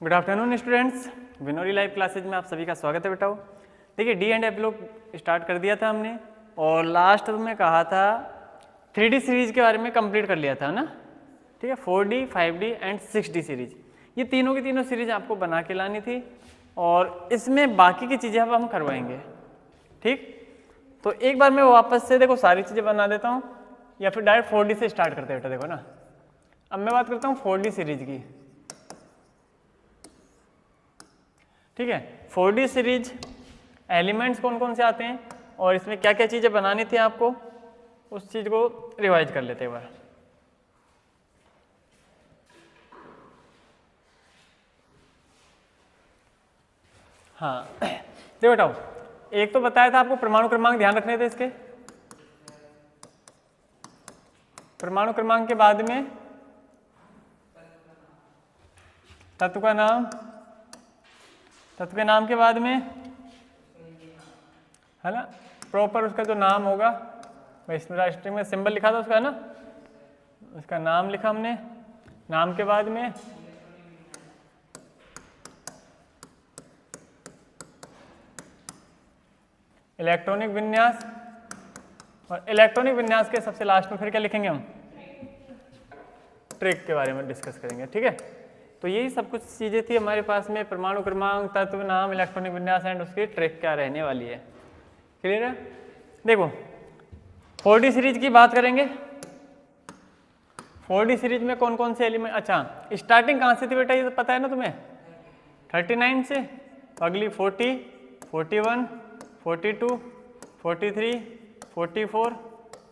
Good afternoon students, विनोरी live classes में आप सभी का स्वागत है बेटाओ। देखिए डी एंड एफ लोग स्टार्ट कर दिया था हमने और लास्ट में कहा था 3D सीरीज के बारे में कंप्लीट कर लिया था ना, ठीक है। 4D, 5D and 6D series, ये तीनों की तीनों सीरीज आपको बना के लानी थी और इसमें बाकी की चीज़ें अब हम करवाएंगे, ठीक। तो एक बार मैं वापस से देखो सारी चीज़ें बना देता हूँ या फिर डायरेक्ट 4D से स्टार्ट करते बेटा। देखो ना, अब मैं बात करता हूँ 4D सीरीज की, ठीक है। 4D सीरीज एलिमेंट्स कौन कौन से आते हैं और इसमें क्या क्या चीज़ें बनानी थी आपको, उस चीज़ को रिवाइज कर लेते हैं एक बार। हाँ देखो बेटाओ, एक तो बताया था आपको परमाणु क्रमांक ध्यान रखने थे इसके। परमाणु क्रमांक के बाद में तत्व का नाम, तत्व के नाम के बाद में है ना प्रॉपर उसका जो नाम होगा, स्ट्रिंग में सिंबल लिखा था उसका है ना, उसका नाम लिखा हमने। नाम के बाद में इलेक्ट्रॉनिक विन्यास, और इलेक्ट्रॉनिक विन्यास के सबसे लास्ट में फिर क्या लिखेंगे हम, ट्रिक के बारे में डिस्कस करेंगे, ठीक है। तो यही सब कुछ चीज़ें थी हमारे पास में, परमाणु क्रमांक, तत्व नाम, इलेक्ट्रॉनिक विन्यास एंड उसकी ट्रिक क्या रहने वाली है। क्लियर है। देखो 4D सीरीज की बात करेंगे। 4D सीरीज में कौन कौन से एलिमेंट, अच्छा स्टार्टिंग कहाँ से थी बेटा, ये तो पता है ना तुम्हें, 39 से। तो अगली 40, 41, 42, 43, 44,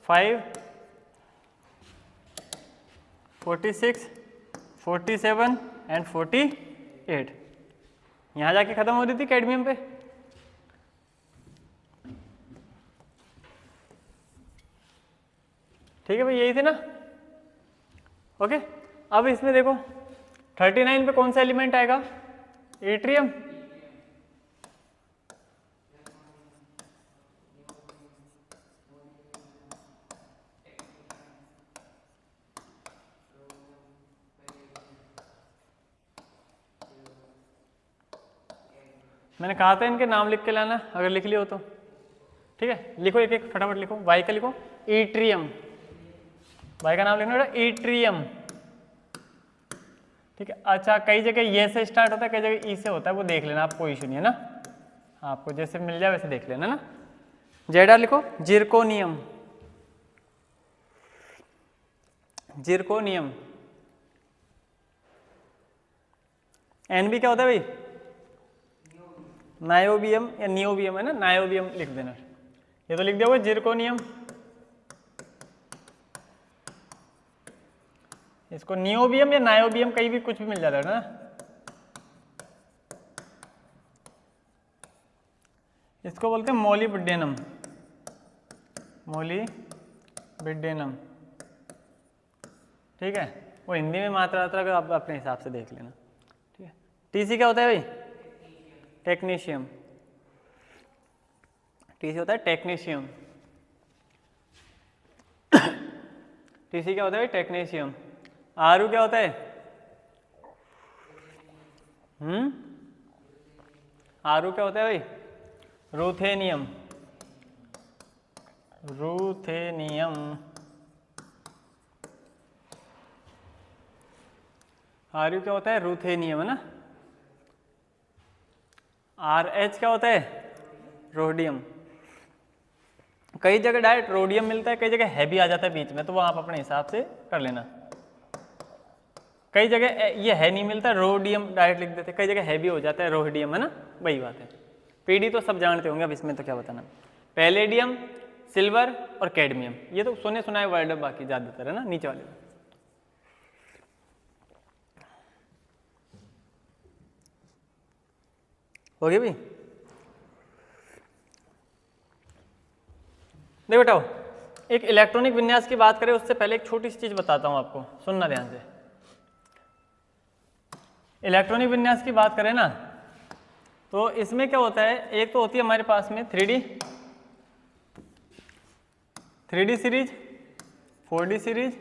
5, 46, 47 एंड 48, यहाँ जाके खत्म हो रही थी कैडमियम पे। ठीक है भाई, यही थे ना, ओके। अब इसमें देखो 39 पे कौन सा एलिमेंट आएगा, एट्रियम। मैंने कहा था इनके नाम लिख के लाना, अगर लिख लियो तो ठीक है। लिखो एक एक फटाफट लिखो। वाई का लिखो ईट्रियम, वाई का नाम लिखना बेटा ईट्रियम, ठीक है। अच्छा कई जगह ये से स्टार्ट होता है, कई जगह ई से होता है, वो देख लेना आप, कोई इशू नहीं है ना, आपको जैसे मिल जाए वैसे देख लेना ना। जेडा लिखो जिरकोनियम, जिरकोनियम। एनबी क्या होता है भाई, नायोबियम या नियोबियम है ना, नायोबियम लिख देना। ये तो लिख दिया हुआ जिरकोनियम, इसको नियोबियम या नायोबियम कहीं भी कुछ भी मिल जाता है ना। इसको बोलते हैं मोलिब्डेनम, मोलिब्डेनम, ठीक है। वो हिंदी में मात्रा का आप अपने हिसाब से देख लेना, ठीक है। टीसी क्या होता है भाई, टेक्नीशियम, टीसी होता है टेक्नीशियम, टीसी क्या होता है टेक्नीशियम। आरयू क्या होता है, आरयू क्या होता है भाई, रूथेनियम, रूथेनियम। आरयू क्या होता है, रूथेनियम है ना। RH क्या होता है, रोडियम। कई जगह डायरेक्ट रोडियम मिलता है, कई जगह हैवी आ जाता है बीच में, तो वो आप अपने हिसाब से कर लेना। कई जगह ये है नहीं मिलता, रोडियम डायरेक्ट लिख देते, कई जगह हैवी हो जाता है रोहिडियम है ना, वही बात है। पीडी तो सब जानते होंगे, अब इसमें तो क्या बताना। पैलेडियम, सिल्वर और कैडमियम, ये तो सुने सुनाए वर्ड है, बाकी ज्यादातर है ना नीचे वाले। हो गया भाई। देखो बेटाओ, एक इलेक्ट्रॉनिक विन्यास की बात करें उससे पहले एक छोटी सी चीज बताता हूं आपको, सुनना ध्यान से। इलेक्ट्रॉनिक विन्यास की बात करें ना, तो इसमें क्या होता है, एक तो होती है हमारे पास में 3D series, 4D series,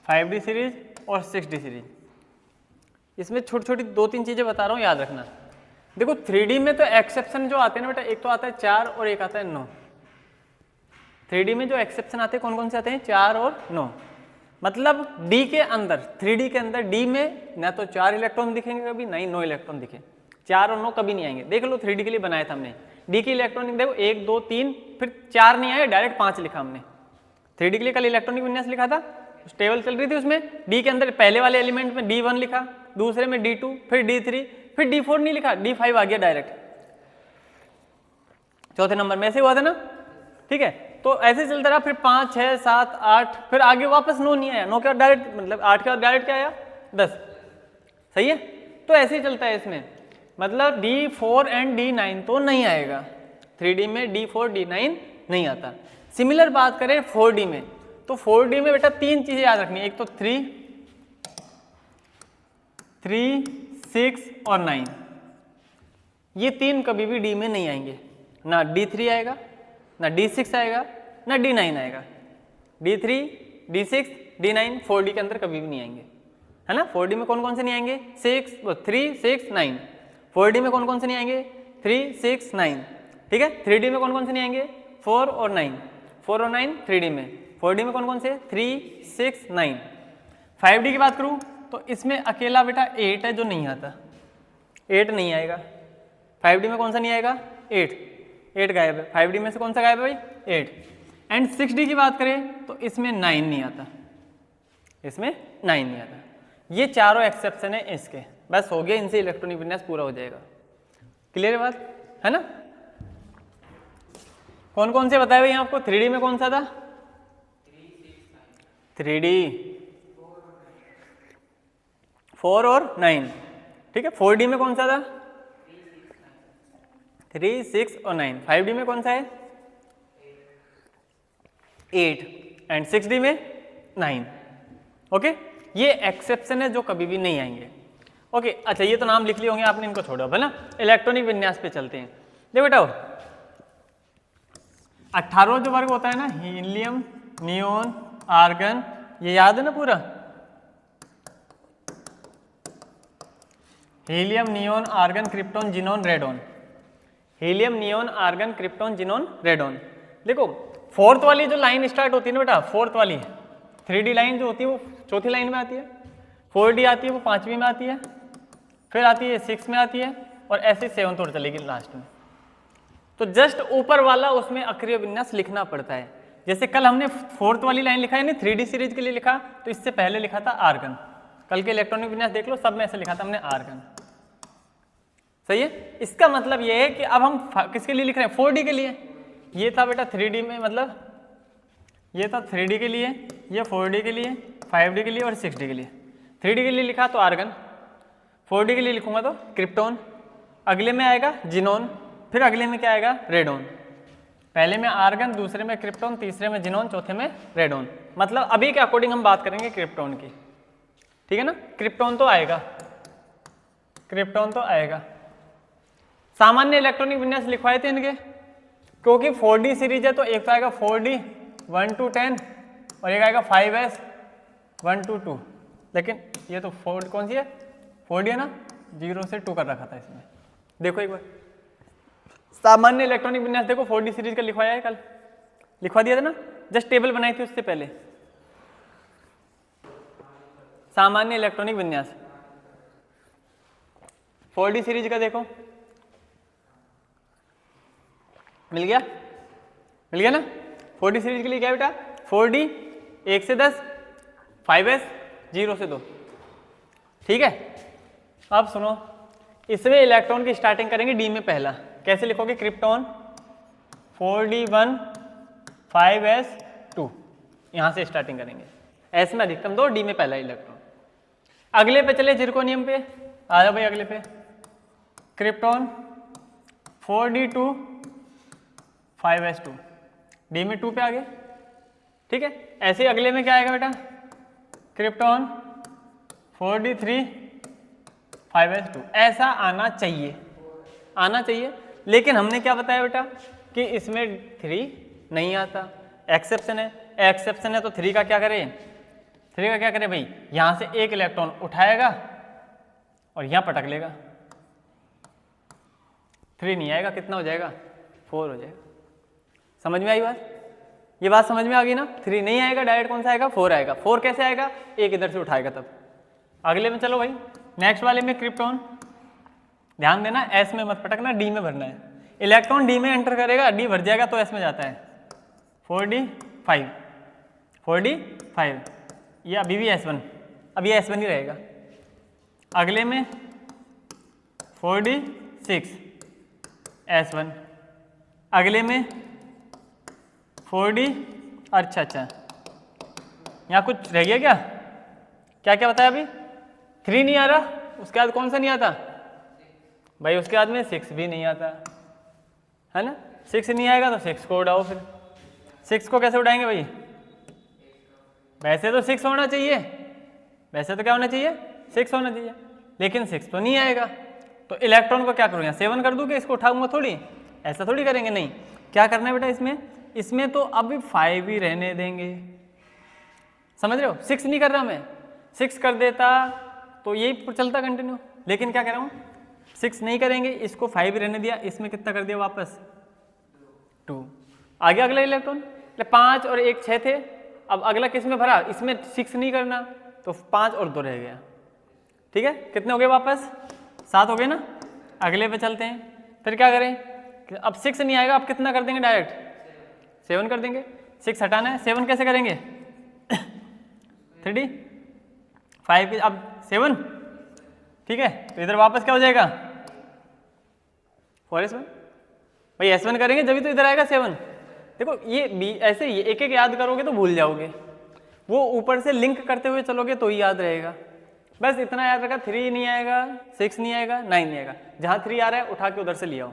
5D series और 6D सीरीज। इसमें छोटी छोटी 2-3 चीज़ें बता रहा हूँ, याद रखना। देखो 3D में तो एक्सेप्शन जो आते हैं ना बेटा, एक तो आता है 4 और एक आता है 9। 3D में जो एक्सेप्शन आते हैं कौन कौन से आते हैं? 4 और 9। मतलब D के अंदर, 3D के अंदर D में ना तो 4 इलेक्ट्रॉन दिखेंगे कभी, ना ही 9 इलेक्ट्रॉन दिखे। 4 और 9 कभी नहीं आएंगे। देख लो 3D के लिए बनाया था हमने, D की इलेक्ट्रॉनिक देखो 1 2 3, फिर 4 नहीं आए, डायरेक्ट 5 लिखा हमने। 3D के लिए कल इलेक्ट्रॉनिक विन्यास लिखा था, टेबल चल रही थी उसमें D के अंदर पहले वाले एलिमेंट में D1 लिखा, दूसरे में D2, फिर D3, फिर D4 नहीं लिखा, D5 आ गया डायरेक्ट। चौथे नंबर में ऐसे हुआ था ना, ठीक है। तो ऐसे चलता रहा, फिर 5 6 7 8, फिर आगे वापस 9 नहीं आया। 9 के बाद डायरेक्ट, मतलब 8 के बाद डायरेक्ट क्या आया? 10। सही है। तो ऐसे ही चलता है इसमें, मतलब D4 एंड D9 तो नहीं आएगा 3D में, D4 D9 नहीं आता। सिमिलर बात करें 4D में, तो 4D में बेटा 3 चीजें याद रखनी है। एक तो 3, 6 और 9, ये 3 कभी भी D में नहीं आएंगे। ना D3 आएगा, ना D6 आएगा, ना D9 आएगा। D3, D6, D9 4D के अंदर कभी भी नहीं आएंगे, है ना। 4D में कौन कौन से नहीं आएंगे? 3 6 9। 4D में कौन कौन से नहीं आएंगे? 3 6 9, ठीक है। 3D में कौन कौन से नहीं आएंगे? 4 और 9। 4 और 9 3D में। 4D में कौन कौन से? 3 6 9। 5D की बात करूं तो इसमें अकेला बेटा 8 है जो नहीं आता, 8 नहीं आएगा। 5D में कौन सा नहीं आएगा? 8 गायब है। 5D में से कौन सा गायब है भाई? 8। एंड 6D की बात करें तो इसमें 9 नहीं आता, इसमें 9 नहीं आता। ये चारों एक्सेप्शन है इसके, बस हो गया, इनसे इलेक्ट्रॉनिक विन्यास पूरा हो जाएगा। क्लियर है बात, है ना। कौन कौन से बताए भाई आपको? 3D में कौन सा था? 3D 4 और 9, ठीक है। 4D में कौन सा था? 3 6 और 9। 5D में कौन सा है? 8 एंड 6D में 9। ओके, ये एक्सेप्शन है जो कभी भी नहीं आएंगे। ओके, अच्छा ये तो नाम लिख लिए होंगे आपने, इनको छोड़ो है ना। इलेक्ट्रॉनिक विन्यास पे चलते हैं। देखो बेटा 18 जो वर्ग होता है ना, हीलियम, नियोन, आर्गन, ये याद है ना पूरा? Helium, neon, argon, krypton, xenon, radon. Helium, neon, argon, krypton, xenon, radon. देखो 4th वाली जो लाइन स्टार्ट होती है ना बेटा, 4th वाली 3D लाइन जो होती है वो 4थी लाइन में आती है। 4D आती है वो 5वीं में आती है, फिर आती है 6 में आती है, और ऐसे 7th और चलेगी लास्ट में। तो जस्ट ऊपर वाला उसमें अक्रिय विन्यास लिखना पड़ता है। जैसे कल हमने 4th वाली लाइन लिखा है ना 3D सीरीज के लिए लिखा, तो इससे पहले लिखा था आर्गन। कल के इलेक्ट्रॉनिक विन्यास देख लो, सब में ऐसे लिखा था हमने आर्गन। सही है। इसका मतलब ये है कि अब हम किसके लिए लिख रहे हैं? 4D के लिए। ये था बेटा 3D में, मतलब ये था 3D के लिए, ये 4D के लिए, 5D के लिए और 6D के लिए। 3D के लिए लिखा तो आर्गन, 4D के लिए लिखूंगा तो क्रिप्टॉन, अगले में आएगा जिनोन, फिर अगले में क्या आएगा? रेडॉन। पहले में आर्गन, दूसरे में क्रिप्टॉन, तीसरे में जिनोन, चौथे में रेडॉन। मतलब अभी के अकॉर्डिंग हम बात करेंगे क्रिप्टॉन की, ठीक है ना। क्रिप्टॉन तो आएगा, क्रिप्टॉन तो आएगा। सामान्य इलेक्ट्रॉनिक विन्यास लिखवाए थे इनके, क्योंकि 4D सीरीज है तो एक तो आएगा 4D 1 to 10 और एक आएगा 5S 1 to 2। लेकिन ये तो 4 कौन सी है? 4D है ना, 0 से 2 कर रखा था इसमें। देखो एक बार सामान्य इलेक्ट्रॉनिक विन्यास देखो, 4D सीरीज का लिखवाया है, कल लिखवा दिया था ना, जस्ट टेबल बनाई थी उससे पहले। सामान्य इलेक्ट्रॉनिक विन्यास 4D सीरीज का देखो, मिल गया, मिल गया ना। 4D सीरीज के लिए क्या बेटा? 4D 1 से 10, 5S 0 से 2, ठीक है। अब सुनो, इसमें इलेक्ट्रॉन की स्टार्टिंग करेंगे D में पहला। कैसे लिखोगे? क्रिप्टॉन 4D1 5S 2, यहां से स्टार्टिंग करेंगे। S में अधिकतम 2, D में पहला इलेक्ट्रॉन। अगले पे चले, जिरकोनियम पे आ जाओ भाई। अगले पे क्रिप्टॉन 4D2 5S2, D में 2 पे आ गए, ठीक है। ऐसे ही अगले में क्या आएगा बेटा? Krypton 4D3 5S2। ऐसा आना चाहिए, आना चाहिए। लेकिन हमने क्या बताया बेटा कि इसमें 3 नहीं आता, एक्सेप्शन है। एक्सेप्शन है तो 3 का क्या करें? 3 का क्या करें भाई? यहाँ से एक इलेक्ट्रॉन उठाएगा और यहाँ पटक लेगा, 3 नहीं आएगा, कितना हो जाएगा, 4 हो जाएगा। समझ में आई बात? ये बात समझ में आ गई ना? 3 नहीं आएगा, डायरेक्ट कौन सा आएगा, 4 आएगा। 4 कैसे आएगा, एक इधर से उठाएगा तब। अगले में चलो भाई, नेक्स्ट वाले में क्रिप्टॉन। ध्यान देना, एस में मत पटकना, डी में भरना है। इलेक्ट्रॉन डी में एंटर करेगा, डी भर जाएगा तो एस में जाता है। 4d5, 4d5, ये अभी भी S1, अभी S1 ही रहेगा। अगले में 4d6, S1। अगले में 4d, अच्छा, यहाँ कुछ रह गया क्या? क्या क्या बताया अभी? 3 नहीं आ रहा, उसके बाद कौन सा नहीं आता भाई? उसके बाद में 6 भी नहीं आता है ना। 6 नहीं आएगा तो 6 को उड़ाओ। फिर 6 को कैसे उड़ाएंगे भाई? वैसे तो 6 होना चाहिए, वैसे तो क्या होना चाहिए, 6 होना चाहिए, लेकिन 6 तो नहीं आएगा। तो इलेक्ट्रॉन को क्या करूँ, यहाँ 7 कर दूँ कि इसको उठाऊंगा थोड़ी? ऐसा थोड़ी करेंगे, नहीं। क्या करना है बेटा इसमें तो अभी 5 ही रहने देंगे। समझ रहे हो? 6 नहीं कर रहा मैं, 6 कर देता तो यही चलता कंटिन्यू, लेकिन क्या कर रहा हूँ, 6 नहीं करेंगे, इसको 5 ही रहने दिया, इसमें कितना कर दिया वापस, 2। आ गया अगला इलेक्ट्रॉन। 5 और 1 6 थे, अब अगला किस में भरा, इसमें 6 नहीं करना, तो 5 और 2 रह गया। ठीक है, कितने हो गए वापस, 7 हो गए ना। अगले पे चलते हैं, फिर क्या करें, अब 6 नहीं आएगा, अब कितना कर देंगे, डायरेक्ट 7 कर देंगे। 6 हटाना है, 7 कैसे करेंगे 3d5 अब 7, ठीक है। तो इधर वापस क्या हो जाएगा, 4s1 भाई, S1 करेंगे जब तो इधर आएगा 7। देखो ये भी ऐसे ही एक एक याद करोगे तो भूल जाओगे, वो ऊपर से लिंक करते हुए चलोगे तो ही याद रहेगा। बस इतना याद रखा, 3 नहीं आएगा, 6 नहीं आएगा, 9 नहीं आएगा। जहाँ 3 आ रहा है उठा के उधर से ले आओ।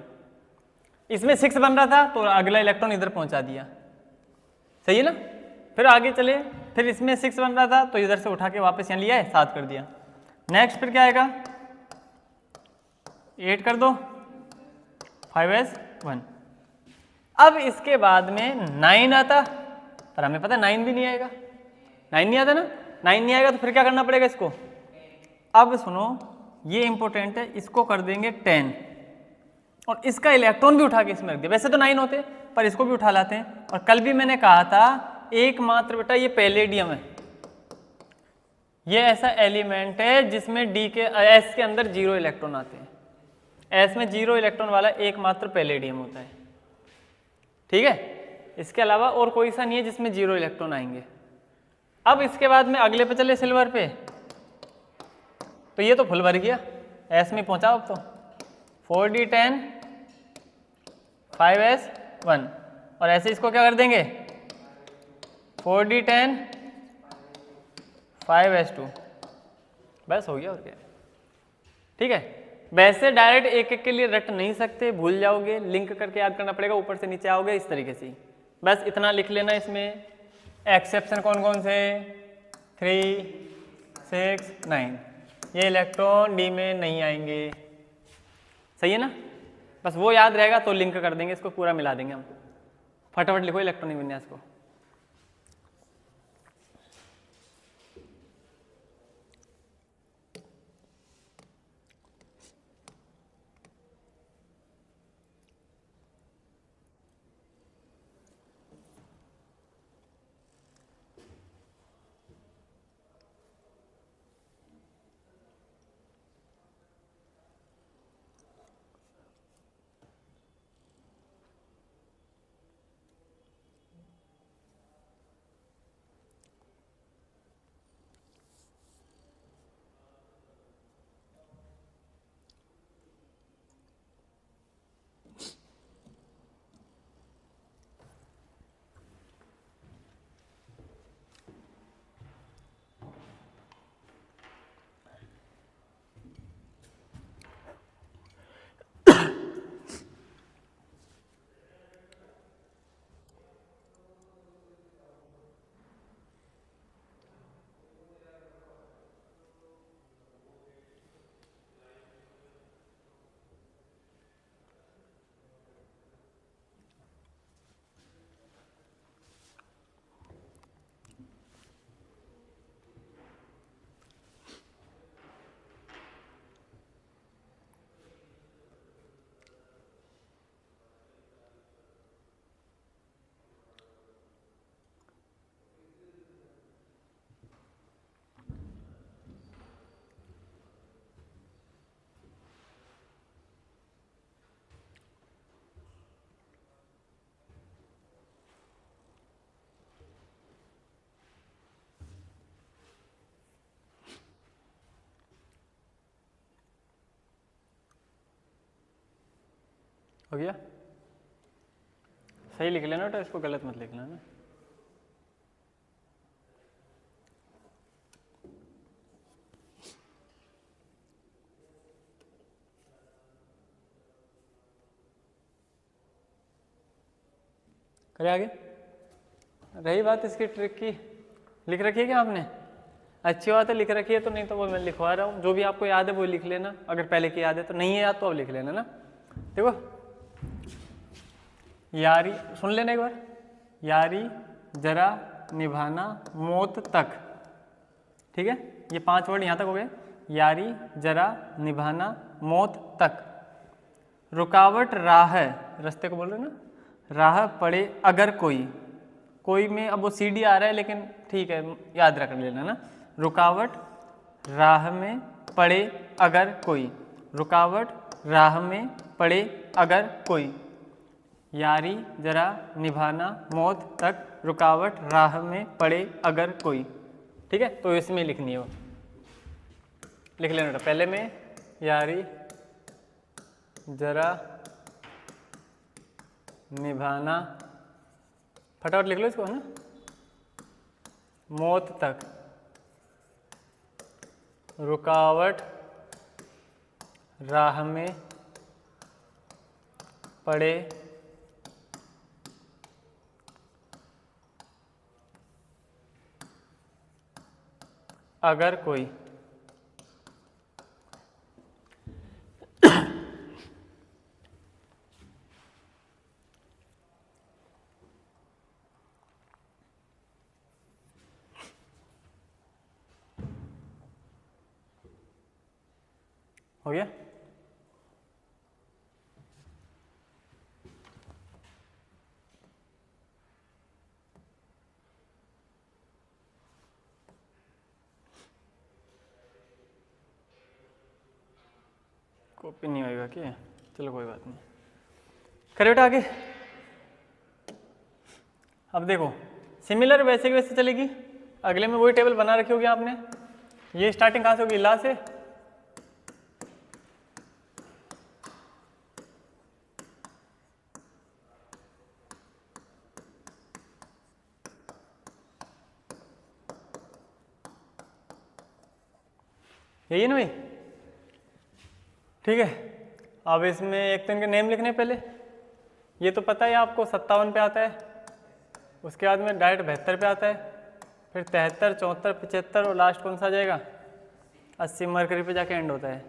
इसमें 6 बन रहा था तो अगला इलेक्ट्रॉन इधर पहुंचा दिया, सही है ना। फिर आगे चले, फिर इसमें 6 बन रहा था तो इधर से उठा के वापस यहाँ लिया है, 7 कर दिया। नेक्स्ट फिर क्या आएगा, 8 कर दो, 5s1। अब इसके बाद में 9 आता, पर हमें पता है 9 भी नहीं आएगा, 9 नहीं आता ना। 9 नहीं आएगा तो फिर क्या करना पड़ेगा इसको। अब सुनो, ये इंपॉर्टेंट है, इसको कर देंगे 10 और इसका इलेक्ट्रॉन भी उठा के इसमें रख दिया। वैसे तो 9 होते पर इसको भी उठा लाते हैं। और कल भी मैंने कहा था एकमात्र बेटा ये पैलेडियम है, ये ऐसा एलिमेंट है जिसमें डी के एस के अंदर 0 इलेक्ट्रॉन आते हैं। एस में 0 इलेक्ट्रॉन वाला एकमात्र पैलेडियम होता है, ठीक है। इसके अलावा और कोई सा नहीं है जिसमें 0 इलेक्ट्रॉन आएंगे। अब इसके बाद में अगले पे चले, सिल्वर पे, तो ये तो फुल भर गया, एस में पहुंचा। अब तो 4d10 5s1 और ऐसे इसको क्या कर देंगे 4d10 5s2, बस हो गया और क्या, ठीक है। वैसे डायरेक्ट एक एक के लिए रट नहीं सकते, भूल जाओगे, लिंक करके याद करना पड़ेगा, ऊपर से नीचे आओगे इस तरीके से। बस इतना लिख लेना। इसमें एक्सेप्शन कौन कौन से, 3 6 9, ये इलेक्ट्रॉन डी में नहीं आएंगे, सही है ना। बस वो याद रहेगा तो लिंक कर देंगे, इसको पूरा मिला देंगे हम। फटाफट लिखो इलेक्ट्रॉनिक विन्यास को। हो गया? सही लिख लेना बेटा, इसको गलत मत लिखना ना। करें आगे? रही बात इसकी ट्रिक की, लिख रखी है क्या आपने? अच्छी बात है, लिख रखी है तो, नहीं तो वो मैं लिखवा रहा हूँ। जो भी आपको याद है वो लिख लेना, अगर पहले की याद है तो, नहीं है याद तो अब लिख लेना ना। देखो यारी, सुन लेना एक बार, यारी जरा निभाना मौत तक, ठीक है? ये 5 वर्ड यहाँ तक हो गए। यारी जरा निभाना मौत तक, रुकावट राह, रास्ते को बोल रहे ना, राह पड़े अगर कोई में अब वो सीडी आ रहा है लेकिन ठीक है याद रख लेना ना। रुकावट राह में पड़े अगर कोई, रुकावट राह में पड़े अगर कोई, यारी जरा निभाना मौत तक, रुकावट राह में पड़े अगर कोई, ठीक है? तो इसमें लिखनी है वो, लिख लेना पहले में, यारी जरा निभाना, फटाफट लिख लो इसको, है ना, मौत तक, रुकावट राह में पड़े अगर कोई। हो गया? कॉपी नहीं होएगा क्या? चलो कोई बात नहीं, करे बेटा आगे। अब देखो सिमिलर वैसे की वैसे चलेगी, अगले में वही टेबल बना रखी होगी आपने। ये स्टार्टिंग कहाँ से होगी? ला से, यही है ना भाई? ठीक है, अब इसमें एक तो इनके नेम लिखने पहले, ये तो पता है आपको 57 पे आता है, उसके बाद में डायरेक्ट 72 पे आता है, फिर 73, 74, 75 और लास्ट कौन सा आ जाएगा? 80 मरकरी पे जाके एंड होता है।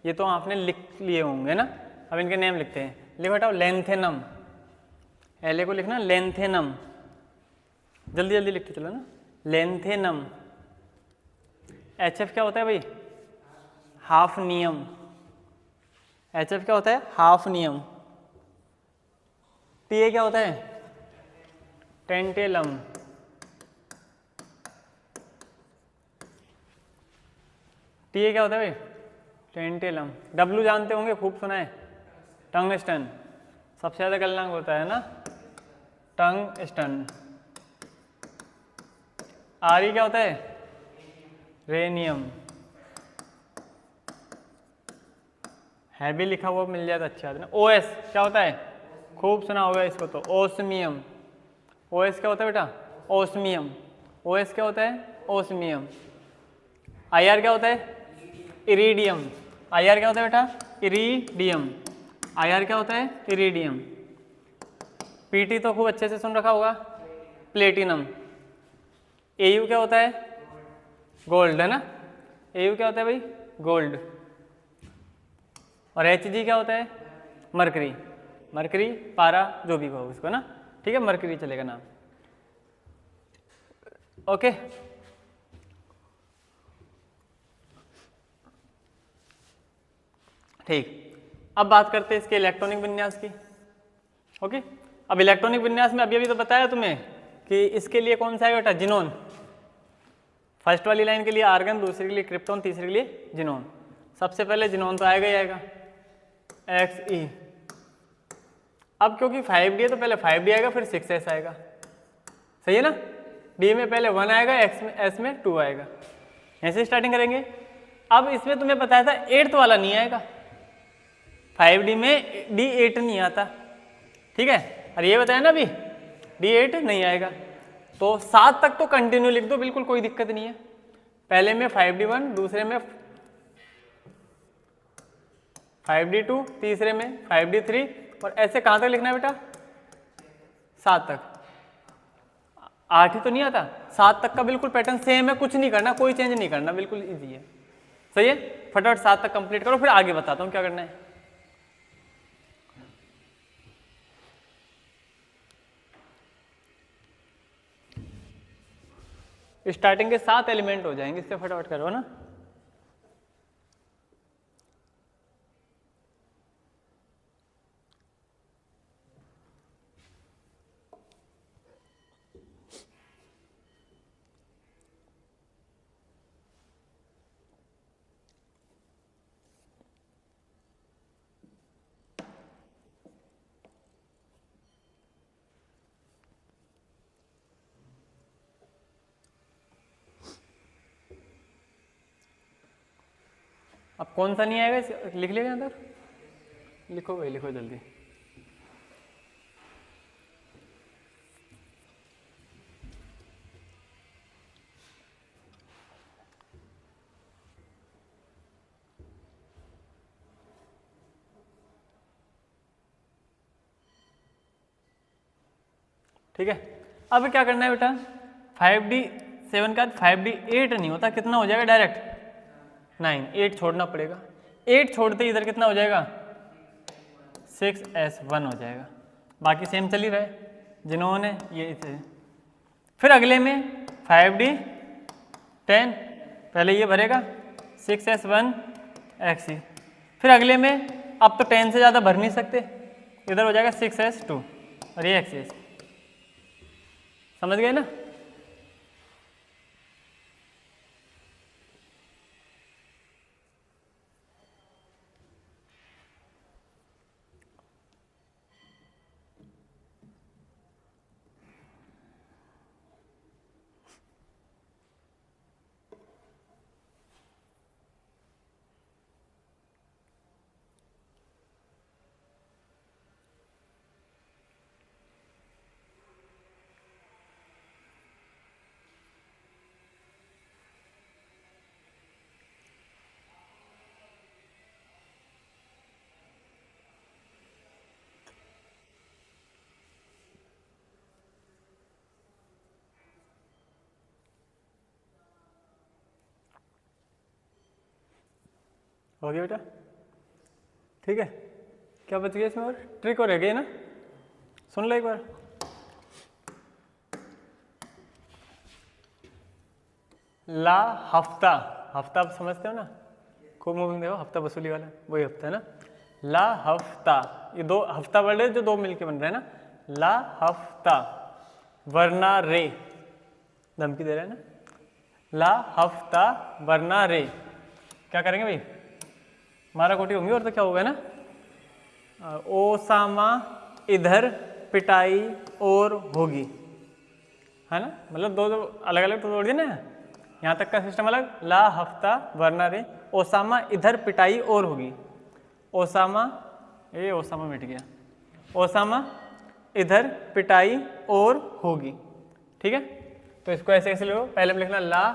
ये तो आपने लिख लिए होंगे ना। अब इनके नेम लिखते हैं, लिखो हटाओ, लेंथेनम, एल को लिखना लेंथेनम, जल्दी जल्दी लिखते चलो ना, लेंथेनम। HF क्या होता है भाई? हाफ नियम। HF क्या होता है? हाफ नियम। TA क्या होता है? टेंटेलम। TA क्या होता है भाई? टेंटेलम। W जानते होंगे, खूब सुना है, टंगस्टन। सबसे ज़्यादा गलनांक होता है ना, टंगस्टन। RE क्या होता है? रेनियम। हैवी लिखा हुआ मिल जाए तो अच्छा है ना। OS क्या होता है? खूब सुना होगा इसको तो, ओस्मियम। OS क्या होता है बेटा? ओस्मियम। OS क्या होता है? ओस्मियम। IR क्या होता है? इरीडियम। IR क्या होता है बेटा? इरीडियम। IR क्या होता है? इरीडियम। PT तो खूब अच्छे से सुन रखा होगा, प्लेटिनम। AU क्या होता है? गोल्ड, है ना? AU क्या होता है भाई? गोल्ड। और HG क्या होता है? मरकरी। मरकरी, पारा, जो भी कहो उसको ना, ठीक है, मरकरी चलेगा नाम। ओके, ठीक। अब बात करते हैं इसके इलेक्ट्रॉनिक विन्यास की। ओके, अब इलेक्ट्रॉनिक विन्यास में अभी तो बताया तुम्हें कि इसके लिए कौन सा है बेटा? जिनोन। फर्स्ट वाली लाइन के लिए आर्गन, दूसरे के लिए क्रिप्टोन, तीसरे के लिए जिनोन। सबसे पहले जिनोन तो आएगा ही आएगा, XE। अब क्योंकि 5D है तो पहले 5D आएगा, फिर 6S आएगा, सही है ना? D में पहले 1 आएगा, S में 2 आएगा, ऐसे स्टार्टिंग करेंगे। अब इसमें तुम्हें बताया था 8th वाला नहीं आएगा, 5D में D8 नहीं आता, ठीक है, और ये बताया ना अभी D8 नहीं आएगा, तो 7 तक तो कंटिन्यू लिख दो, बिल्कुल कोई दिक्कत नहीं है। पहले में 5D1, दूसरे में 5D2, तीसरे में 5D3, और ऐसे कहाँ तक लिखना है बेटा? 7 तक। 8 ही तो नहीं आता, 7 तक का बिल्कुल पैटर्न सेम है, कुछ नहीं करना, कोई चेंज नहीं करना, बिल्कुल इजी है। सही है, फटाफट 7 तक कंप्लीट करो, फिर आगे बताता हूँ क्या करना है। स्टार्टिंग के 7 एलिमेंट हो जाएंगे, इससे फटाफट करो ना। अब कौन सा नहीं आएगा लिख लेगा अंदर, लिखो भाई, लिखो जल्दी। ठीक है, अब क्या करना है बेटा? 5D7 का 5D8 नहीं होता, कितना हो जाएगा डायरेक्ट? 9, 8 छोड़ना पड़ेगा। 8 छोड़ते इधर कितना हो जाएगा? 6S1 हो जाएगा। बाकी सेम चल ही रहा है, जिन्होंने ये इसे। फिर अगले में 5D10, पहले ये भरेगा 6S1 XE। फिर अगले में अब तो 10 से ज़्यादा भर नहीं सकते, इधर हो जाएगा 6S2 और ये XE। समझ गए ना? हो गया बेटा? ठीक है, क्या बच गया इसमें? और ट्रिक और रह गई ना, सुन लो एक बार। ला हफ्ता, हफ्ता आप समझते हो ना, खूब मूविंग देखो, हफ्ता वसूली वाला वही हफ्ता है ना। ला हफ्ता, ये दो हफ्ता वर्ड है जो दो मिलके बन रहे हैं ना। ला हफ्ता, वरना रे, धमकी दे रहे हैं ना। ला हफ्ता वरना रे, क्या करेंगे भाई? मारा कोटी होंगी और तो क्या होगा ना, ओसामा इधर पिटाई और होगी, है ना। मतलब दो दो अलग अलग तो तोड़ दिए ना, यहाँ तक का सिस्टम अलग। ला हफ्ता वरना रे, ओसामा इधर पिटाई और होगी। ओसामा, ये ओसामा मिट गया, ओसामा इधर पिटाई और होगी। ठीक है, तो इसको ऐसे ऐसे लो। पहले में लिखना ला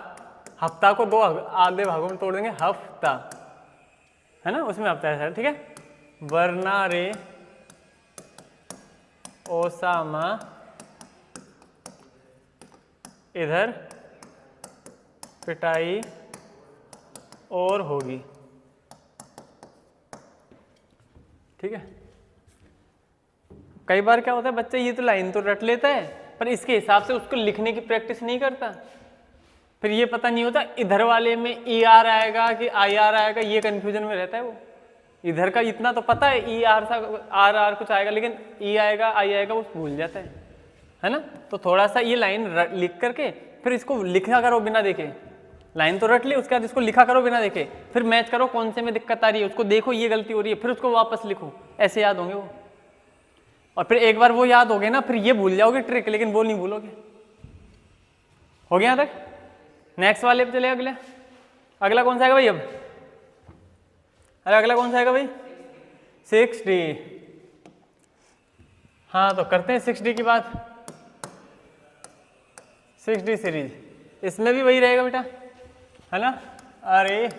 हफ्ता को दो आधे भागों में तोड़ देंगे, हफ्ता, है ना, उसमें हफ्ता है। ठीक है, वरना रे ओसामा इधर पिटाई और होगी। ठीक है, कई बार क्या होता है, बच्चा ये तो लाइन तो रट लेता है पर इसके हिसाब से उसको लिखने की प्रैक्टिस नहीं करता, फिर ये पता नहीं होता इधर वाले में ई आर आएगा कि आई आर आएगा, ये कंफ्यूजन में रहता है वो। इधर का इतना तो पता है ई आर सा आर आर कुछ आएगा, लेकिन ई आएगा आई आएगा वो भूल जाता है ना। तो थोड़ा सा ये लाइन लिख करके फिर इसको लिखा करो बिना देखे। लाइन तो रट ली, उसके बाद इसको लिखा करो बिना देखे, फिर मैच करो कौन से में दिक्कत आ रही है, उसको देखो ये गलती हो रही है, फिर उसको वापस लिखो, ऐसे याद होंगे वो। और फिर एक बार वो याद हो गए ना, फिर ये भूल जाओगे ट्रिक, लेकिन वो नहीं भूलोगे। हो गया यहाँ तक? नेक्स्ट वाले पे चले अगले। अगला कौन सा आएगा भाई अब? अरे अगला कौन सा आएगा भाई? 6D। हाँ तो करते हैं 6D की बात। 6D सीरीज, इसमें भी वही रहेगा बेटा, है ना। अरे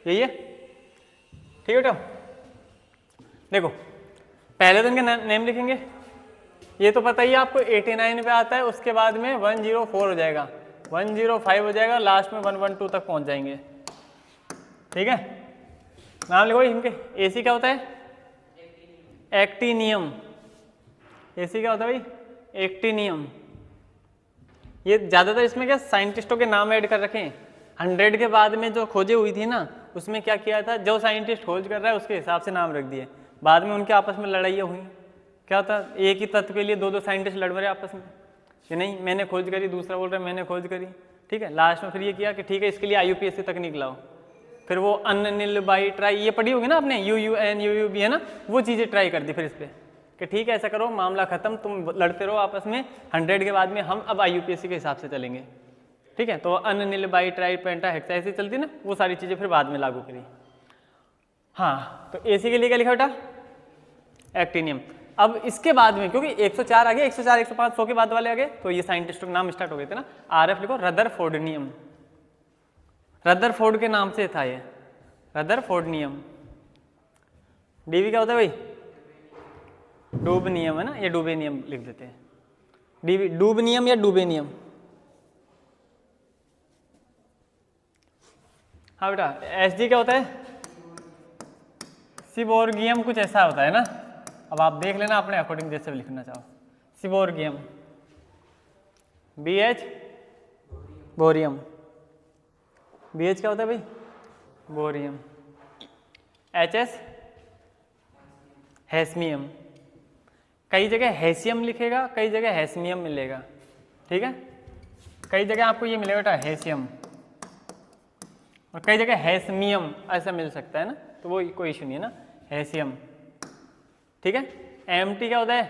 यही है, ठीक है बेटा। देखो पहले तो इनके नेम लिखेंगे, ये तो पता ही है आपको 89 पे आता है, उसके बाद में 104 हो जाएगा, 105 हो जाएगा, लास्ट में 112 तक पहुंच जाएंगे, ठीक है। नाम लिखो इनके। एसी क्या होता है? एक्टिनियम। एसी क्या होता है भाई? एक्टिनियम। ये ज़्यादातर इसमें क्या साइंटिस्टों के नाम ऐड कर रखे हैं। 100 के बाद में जो खोजे हुई थी ना, उसमें क्या किया था, जो साइंटिस्ट खोज कर रहा है उसके हिसाब से नाम रख दिए। बाद में उनके आपस में लड़ाइयाँ हुई, क्या होता, एक ही तत्व के लिए दो साइंटिस्ट लड़ रहे आपस में कि नहीं मैंने खोज करी, दूसरा बोल रहा है मैंने खोज करी, ठीक है। लास्ट में फिर ये किया कि ठीक है इसके लिए IUPAC तकनीक लाओ। फिर वो अनिल बाई ट्राई, ये पढ़ी होगी ना आपने, UUN UUB है ना, वो चीज़ें ट्राई कर दी फिर इस पर कि ठीक है ऐसा करो, मामला खत्म, तुम लड़ते रहो आपस में, 100 के बाद में हम अब IUPAC के हिसाब से चलेंगे, ठीक है। तो Anil by try penta hexa ऐसी चलती ना, वो सारी चीज़ें फिर बाद में लागू करी। हाँ तो AC के लिए क्या लिखा बेटा? एक्टिनियम। अब इसके बाद में क्योंकि 104 आ गया, 104 105 100 के बाद वाले आ गए, तो ये साइंटिस्टों के नाम स्टार्ट हो गए थे ना। RF लिखो, रदरफोर्डनियम। रदरफोर्ड के नाम से था ये, रदरफोर्डनियम। DV क्या होता है भाई? डूबनियम है ना, ये डूबेनियम लिख देते हैं। DV डूबनियम या डूबेनियम। हाँ बेटा SG क्या होता है? सिबोर्गियम, कुछ ऐसा होता है ना। अब आप देख लेना अपने अकॉर्डिंग जैसे भी लिखना चाहो। सिबोर्गियम। BH bohrium. BH क्या होता है भाई? बोरियम। HS हैस्मियम। कई जगह हैसियम लिखेगा, कई जगह हैस्मियम मिलेगा, ठीक है। कई जगह आपको ये मिलेगा बेटा हैसियम, और कई जगह हैस्मियम ऐसा मिल सकता है ना, तो वो कोई इशू नहीं है ना, हैसियम, ठीक है। MT क्या होता है?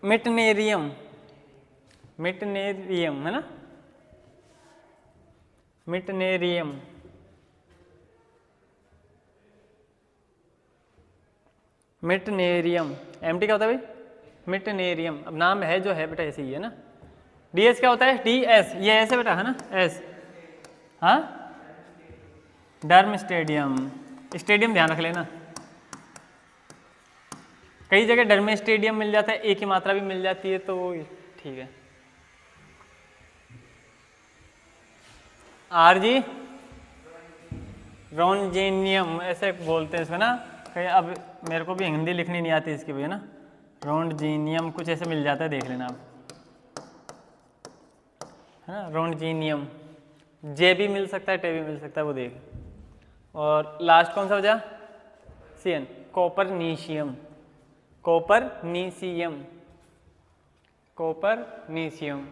मिटनेरियम। मिटनेरियम है ना, मिटनेरियम। मिटनेरियम। MT क्या होता है भाई? मिटनेरियम। अब नाम है जो है बेटा ऐसे ही है ना। DS क्या होता है? DS, ये ऐसे बेटा है ना, S। हाँ डर्म स्टेडियम। स्टेडियम ध्यान रख लेना, कई जगह डर्म स्टेडियम मिल जाता है, एक ही मात्रा भी मिल जाती है, तो ठीक है। RG रोनजेनियम ऐसे बोलते हैं इसमें ना, कहीं अब मेरे को भी हिंदी लिखनी नहीं आती इसकी भी ना। रोनजेनियम कुछ ऐसे मिल जाता है, देख लेना आप, है ना। रोनजेनियम। जे भी मिल सकता है, टे भी मिल सकता है, वो देख। और लास्ट कौन सा बचा? CN कॉपरनीशियम। कॉपरनीशियम। कॉपरनीशियम।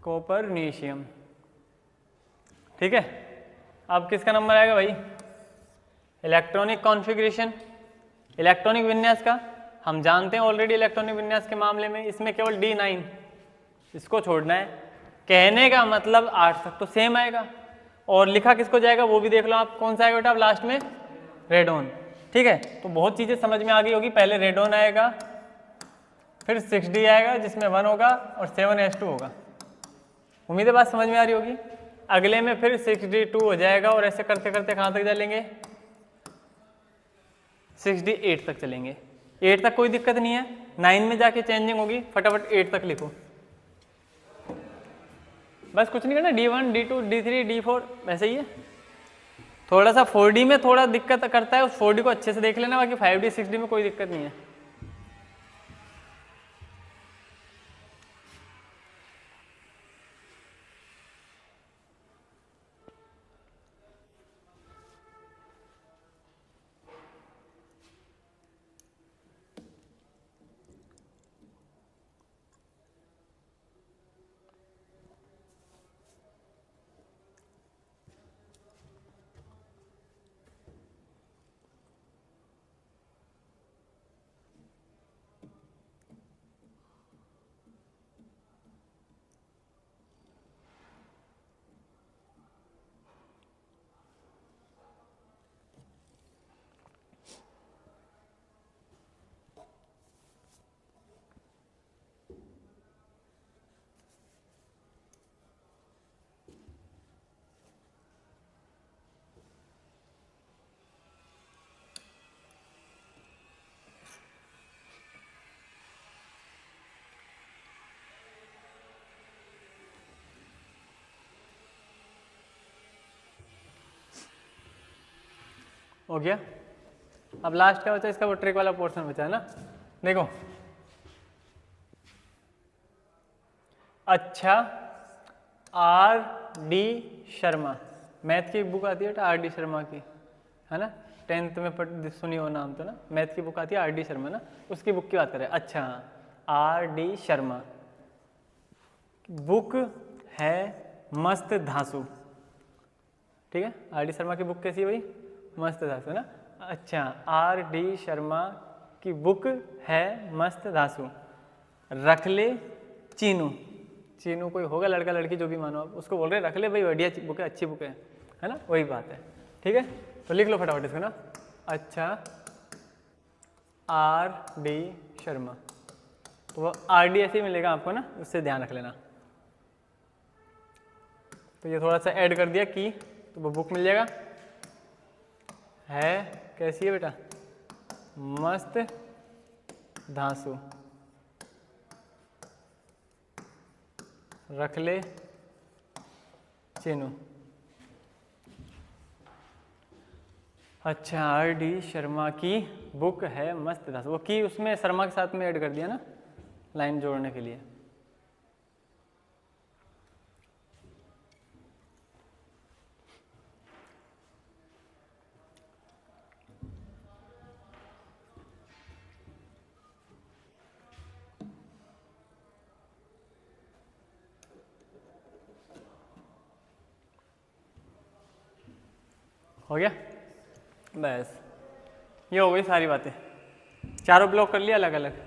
कॉपरनीशियम, ठीक है। अब किसका नंबर आएगा भाई? इलेक्ट्रॉनिक कॉन्फ़िगरेशन, इलेक्ट्रॉनिक विन्यास का। हम जानते हैं ऑलरेडी इलेक्ट्रॉनिक विन्यास के मामले में इसमें केवल D9, इसको छोड़ना है। कहने का मतलब 8 तक तो सेम आएगा, और लिखा किसको जाएगा वो भी देख लो आप, कौन सा आएगा बेटा अब लास्ट में? रेडोन, ठीक है। तो बहुत चीज़ें समझ में आ गई होगी। पहले रेडोन आएगा, फिर 6D आएगा जिसमें 1 होगा और 7S2 होगा। उम्मीद है बात समझ में आ रही होगी। अगले में फिर 6D2 हो जाएगा, और ऐसे करते करते कहाँ तक चलेंगे? 6D8 तक चलेंगे। 8 तक कोई दिक्कत नहीं है, 9 में जाके चेंजिंग होगी, फटाफट 8 तक लिखो। बस कुछ नहीं करना, D1 D2 D3 D4 वैसे ही है। थोड़ा सा 4D में थोड़ा दिक्कत करता है, उस 4D को अच्छे से देख लेना, बाकी 5D 6D में कोई दिक्कत नहीं है। हो गया। अब लास्ट क्या बचा इसका, वो ट्रिक वाला पोर्शन बचा है ना। देखो अच्छा आर डी शर्मा, मैथ की बुक आती है आर डी शर्मा की, है ना, 10th में सुनी हो नाम तो ना, मैथ की बुक आती है आर डी शर्मा ना, उसकी बुक की बात करें। अच्छा आर डी शर्मा बुक है मस्त धांसू, ठीक है, आर डी शर्मा की बुक कैसी है भाई, मस्त धांसू ना। अच्छा आर डी शर्मा की बुक है मस्त धांसू, रख ले चीनू, चीनू कोई होगा लड़का लड़की जो भी मानो आप, उसको बोल रहे रख ले भाई, बढ़िया बुक है, अच्छी बुक है ना, वही बात है। ठीक है, तो लिख लो फटाफट इसको ना। अच्छा आर डी शर्मा, तो वो आर डी ऐसे ही मिलेगा आपको ना, उससे ध्यान रख लेना। तो ये थोड़ा सा ऐड कर दिया की, तो वो बुक मिल जाएगा। है कैसी है बेटा, मस्त धांसू, रख ले चीनू। अच्छा आर डी शर्मा की बुक है मस्त धांसू, वो की उसमें शर्मा के साथ में ऐड कर दिया ना, लाइन जोड़ने के लिए। हो गया, बस ये हो गई सारी बातें। चारों ब्लॉक कर लिया अलग अलग,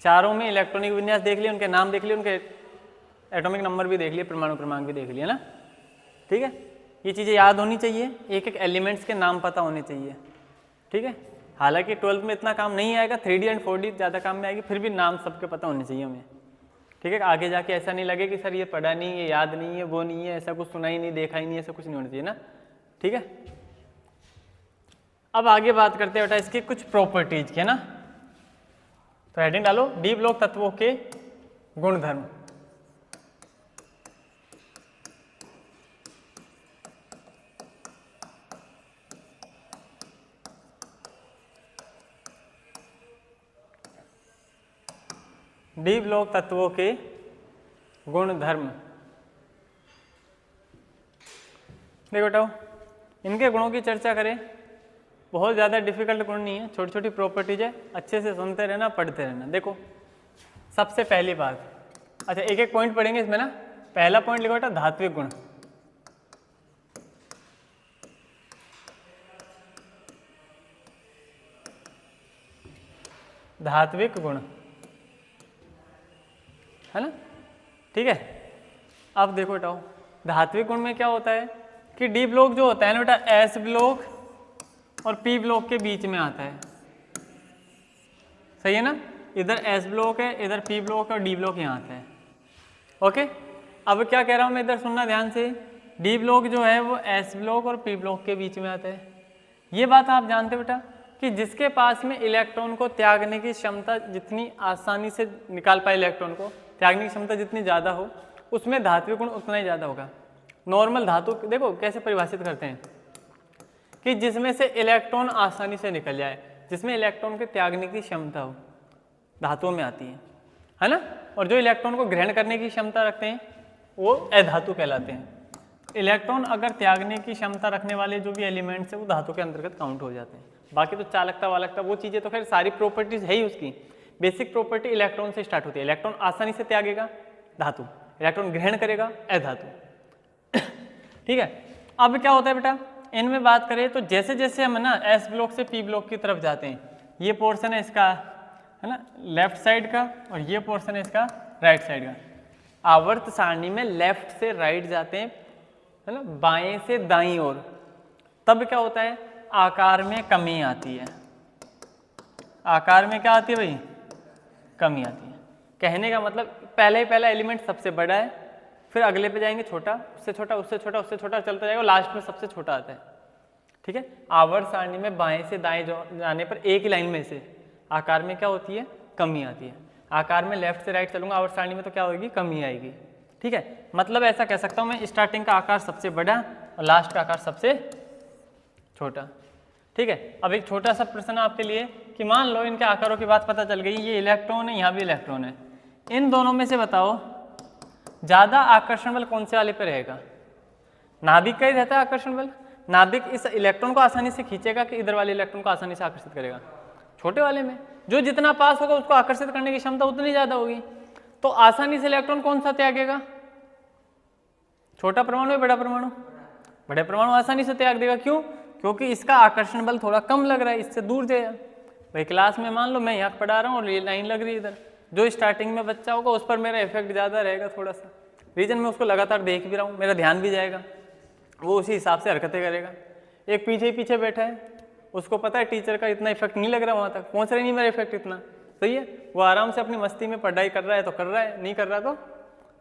चारों में इलेक्ट्रॉनिक विन्यास देख लिए, उनके नाम देख लिए, उनके एटॉमिक नंबर भी देख लिए, परमाणु क्रमांक भी देख लिया ना। ठीक है, ये चीज़ें याद होनी चाहिए, एक एक एलिमेंट्स के नाम पता होने चाहिए। ठीक है, हालांकि 12th में इतना काम नहीं आएगा, 3D एंड 4D ज़्यादा काम में आएगी, फिर भी नाम सबके पता होने चाहिए हमें। ठीक है, आगे जाके ऐसा नहीं लगे कि सर ये पढ़ा नहीं, ये याद नहीं है, वो नहीं है, ऐसा कुछ सुना ही नहीं, देखा ही नहीं, ऐसा कुछ नहीं होना चाहिए ना। ठीक है, अब आगे बात करते हैं बेटा इसकी कुछ प्रॉपर्टीज के ना। तो हेडिंग डालो डी ब्लॉक तत्वों के गुणधर्म। डी ब्लॉक तत्वों के गुणधर्म। देखो बेटा इनके गुणों की चर्चा करें, बहुत ज़्यादा डिफिकल्ट गुण नहीं है, छोटी छोटी प्रॉपर्टीज है, अच्छे से सुनते रहना, पढ़ते रहना। देखो सबसे पहली बात, अच्छा एक एक पॉइंट पढ़ेंगे इसमें ना। पहला पॉइंट लिखो बेटा धात्विक गुण। धात्विक गुण है ना, ठीक है। अब देखो बेटा धात्विक गुण में क्या होता है कि डी ब्लॉक जो होता है ना बेटा, एस ब्लॉक और पी ब्लॉक के बीच में आता है, सही है ना। इधर एस ब्लॉक है, इधर पी ब्लॉक है और डी ब्लॉक यहाँ आता है। ओके, अब क्या कह रहा हूँ मैं, इधर सुनना ध्यान से। डी ब्लॉक जो है वो एस ब्लॉक और पी ब्लॉक के बीच में आता है। ये बात आप जानते बेटा कि जिसके पास में इलेक्ट्रॉन को त्यागने की क्षमता जितनी आसानी से निकाल पाए, इलेक्ट्रॉन को त्यागने की क्षमता जितनी ज़्यादा हो, उसमें धात्विक गुण उतना ही ज़्यादा होगा। नॉर्मल धातु देखो कैसे परिभाषित करते हैं कि जिसमें से इलेक्ट्रॉन आसानी से निकल जाए, जिसमें इलेक्ट्रॉन के त्यागने की क्षमता हो, धातुओं में आती है ना। और जो इलेक्ट्रॉन को ग्रहण करने की क्षमता रखते हैं वो अधातु कहलाते हैं। इलेक्ट्रॉन अगर त्यागने की क्षमता रखने वाले जो भी एलिमेंट्स है वो धातु के अंतर्गत काउंट हो जाते हैं। बाकी तो चालकता वालकता वो चीज़ें तो खैर सारी प्रॉपर्टीज है ही उसकी। बेसिक प्रॉपर्टी इलेक्ट्रॉन से स्टार्ट होती है। इलेक्ट्रॉन आसानी से त्यागेगा धातु, इलेक्ट्रॉन ग्रहण करेगा अधातु। ठीक है, अब क्या होता है बेटा इनमें बात करें तो जैसे जैसे हम ना एस ब्लॉक से पी ब्लॉक की तरफ जाते हैं, ये पोर्शन है इसका है ना लेफ्ट साइड का और ये पोर्शन है इसका राइट साइड का। आवर्त सारणी में लेफ्ट से राइट जाते हैं है ना, बाएं से दाईं ओर, तब क्या होता है आकार में कमी आती है। आकार में क्या आती है भाई, कमी आती है। कहने का मतलब पहला एलिमेंट सबसे बड़ा है, फिर अगले पे जाएंगे छोटा, उससे छोटा, उससे छोटा, उससे छोटा चलता जाएगा, लास्ट में सबसे छोटा आता है। ठीक है, आवर्त सारणी में बाएं से दाएं जाने पर एक ही लाइन में से आकार में क्या होती है, कमी आती है। आकार में लेफ्ट से राइट चलूंगा आवर्त सारणी में तो क्या होगी, कमी आएगी। ठीक है, मतलब ऐसा कह सकता हूं मैं स्टार्टिंग का आकार सबसे बड़ा और लास्ट का आकार सबसे छोटा। ठीक है। अब एक छोटा सा प्रश्न आपके लिए कि मान लो इनके आकारों की बात पता चल गई, ये इलेक्ट्रॉन है, यहाँ भी इलेक्ट्रॉन है, इन दोनों में से बताओ ज़्यादा आकर्षण बल कौन से वाले पे रहेगा? नाभिक का ही रहता है आकर्षण बल। नाभिक इस इलेक्ट्रॉन को आसानी से खींचेगा कि इधर वाले इलेक्ट्रॉन को आसानी से आकर्षित करेगा? छोटे वाले में। जो जितना पास होगा उसको आकर्षित करने की क्षमता उतनी ज़्यादा होगी। तो आसानी से इलेक्ट्रॉन कौन सा त्यागेगा? छोटा परमाणु या बड़ा परमाणु? बड़े परमाणु आसानी से त्याग देगा। क्यों? क्योंकि इसका आकर्षण बल थोड़ा कम लग रहा है, इससे दूर जाएगा। भाई क्लास में मान लो मैं यहाँ पढ़ा रहा हूँ और ये लाइन लग रही है इधर, जो स्टार्टिंग में बच्चा होगा उस पर मेरा इफेक्ट ज़्यादा रहेगा थोड़ा सा। रीजन में उसको लगातार देख भी रहा हूँ, मेरा ध्यान भी जाएगा, वो उसी हिसाब से हरकतें करेगा। एक पीछे ही पीछे बैठा है, उसको पता है टीचर का इतना इफेक्ट नहीं लग रहा, वहाँ तक पहुँच रहा नहीं मेरा इफेक्ट इतना, सही है। वो आराम से अपनी मस्ती में पढ़ाई कर रहा है तो कर रहा है, नहीं कर रहा तो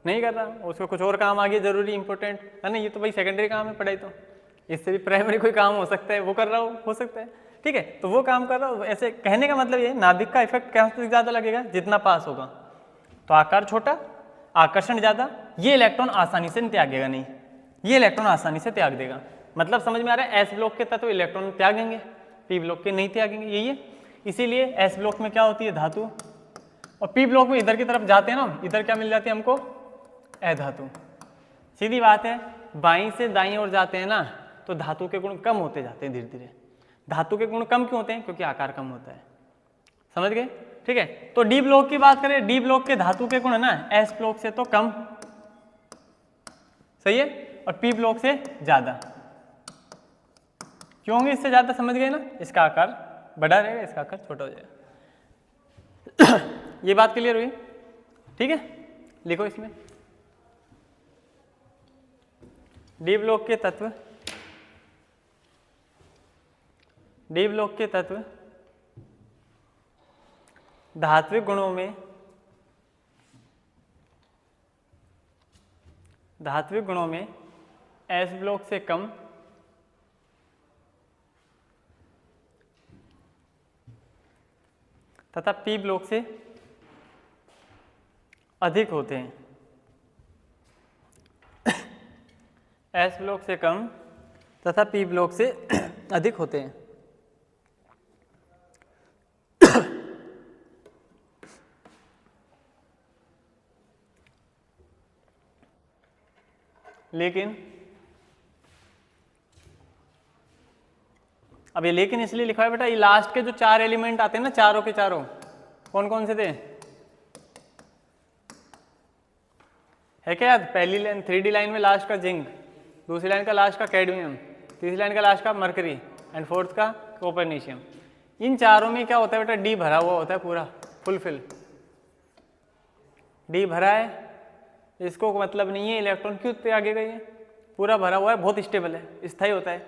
नहीं कर रहा, उसको कुछ और काम आ गया जरूरी इंपॉर्टेंट है ना। ये तो भाई सेकेंडरी काम है पढ़ाई, तो इससे भी प्राइमरी कोई काम हो सकता है, वो कर रहा हो सकता है, ठीक है। तो वो काम कर रहा हो, ऐसे कहने का मतलब ये नाभिक का इफेक्ट क्या ज़्यादा लगेगा? जितना पास होगा। तो आकार छोटा, आकर्षण ज़्यादा, ये इलेक्ट्रॉन आसानी से त्यागेगा नहीं, ये इलेक्ट्रॉन आसानी से त्याग देगा। मतलब समझ में आ रहा है? एस ब्लॉक के तत्व इलेक्ट्रॉन त्यागेंगे, पी ब्लॉक के नहीं त्यागेंगे, यही है। इसीलिए एस ब्लॉक में क्या होती है? धातु, और पी ब्लॉक में इधर की तरफ जाते हैं ना, इधर क्या मिल जाती है हमको? अधातु। सीधी बात है, बाईं से दाईं ओर जाते हैं ना तो धातु के गुण कम होते जाते हैं धीरे धीरे। धातु के गुण कम क्यों होते हैं? क्योंकि आकार कम होता है, समझ गए, ठीक है। तो डी ब्लॉक की बात करें, डी ब्लॉक के धातु के गुण है ना एस ब्लॉक से तो कम, सही है, और पी ब्लॉक से ज्यादा। क्यों होंगे इससे ज्यादा? समझ गए ना, इसका आकार बड़ा रहेगा, इसका आकार छोटा हो जाएगा। ये बात क्लियर हुई, ठीक है। लिखो इसमें डी ब्लॉक के तत्व, डी ब्लॉक के तत्व धात्विक गुणों में, धात्विक गुणों में एस ब्लॉक से कम तथा पी ब्लॉक से अधिक होते हैं। एस ब्लॉक से कम तथा पी ब्लॉक से अधिक होते हैं। लेकिन अब ये लेकिन इसलिए लिखा है बेटा, ये लास्ट के जो 4 एलिमेंट आते हैं ना, चारों के चारों कौन कौन से थे? है क्या याद? पहली लाइन 3D लाइन में लास्ट का जिंक, दूसरी लाइन का लास्ट का कैडमियम, तीसरी लाइन का लास्ट का मरकरी एंड फोर्थ का कोपरनीशियम। इन चारों में क्या होता है बेटा? डी भरा हुआ होता है, पूरा फुलफिल डी भरा है, इसको मतलब नहीं है इलेक्ट्रॉन क्यों त्यागेगा? ये पूरा भरा हुआ है, बहुत स्टेबल है, स्थायी होता है।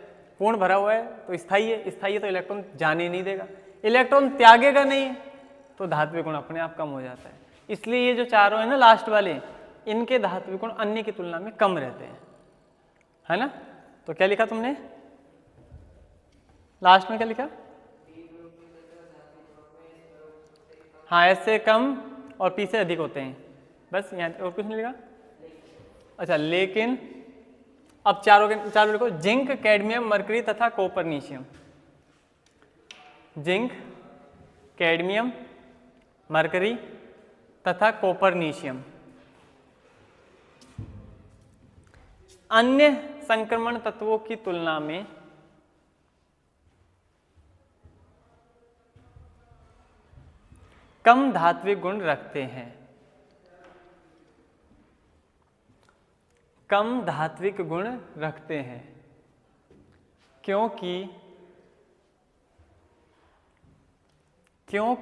पूर्ण भरा हुआ है तो स्थायी है, स्थायी है तो इलेक्ट्रॉन जाने नहीं देगा, इलेक्ट्रॉन त्यागेगा नहीं, तो धात्विक गुण अपने आप कम हो जाता है। इसलिए ये जो चारों है ना लास्ट वाले, इनके धात्विक गुण अन्य की तुलना में कम रहते हैं, है ना। तो क्या लिखा तुमने लास्ट में? क्या लिखा? हाँ, एस से कम और पी से अधिक होते हैं, बस यहाँ और कुछ नहीं लिखा। अच्छा, लेकिन अब चारों लिखो, जिंक, कैडमियम, मरकरी तथा कोपरनीशियम। जिंक, कैडमियम, मरकरी तथा कोपरनीशियम अन्य संक्रमण तत्वों की तुलना में कम धात्विक गुण रखते हैं। कम धात्विक गुण रखते हैं क्योंकि क्यों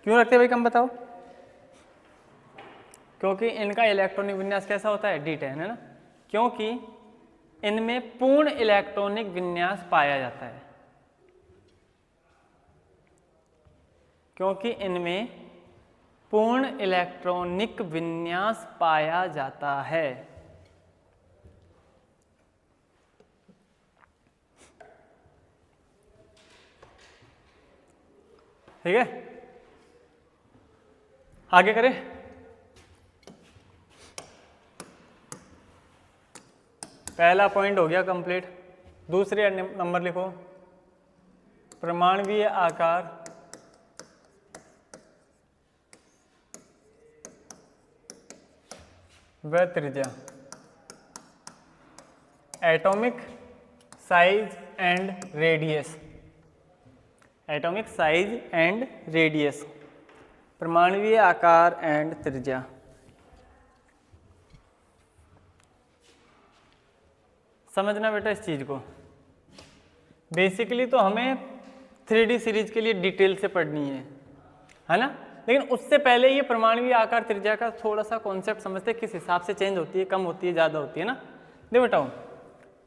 रखते हैं भाई? कम बताओ। क्योंकि इनका इलेक्ट्रॉनिक विन्यास कैसा होता है? D10, है ना। क्योंकि इनमें पूर्ण इलेक्ट्रॉनिक विन्यास पाया जाता है, क्योंकि इनमें पूर्ण इलेक्ट्रॉनिक विन्यास पाया जाता है। ठीक है, आगे करें। पहला पॉइंट हो गया कंप्लीट। दूसरे नंबर लिखो, परमाणुीय आकार व त्रिज्या, atomic size and radius, atomic size and radius, परमाणुीय आकार एंड त्रिज्या। समझना बेटा इस चीज को। बेसिकली तो हमें 3D सीरीज के लिए डिटेल से पढ़नी है ना, लेकिन उससे पहले ये परमाणुीय आकार त्रिज्या का थोड़ा सा कॉन्सेप्ट समझते हैं, किस हिसाब से चेंज होती है, कम होती है, ज़्यादा होती है ना। देखो बताओ,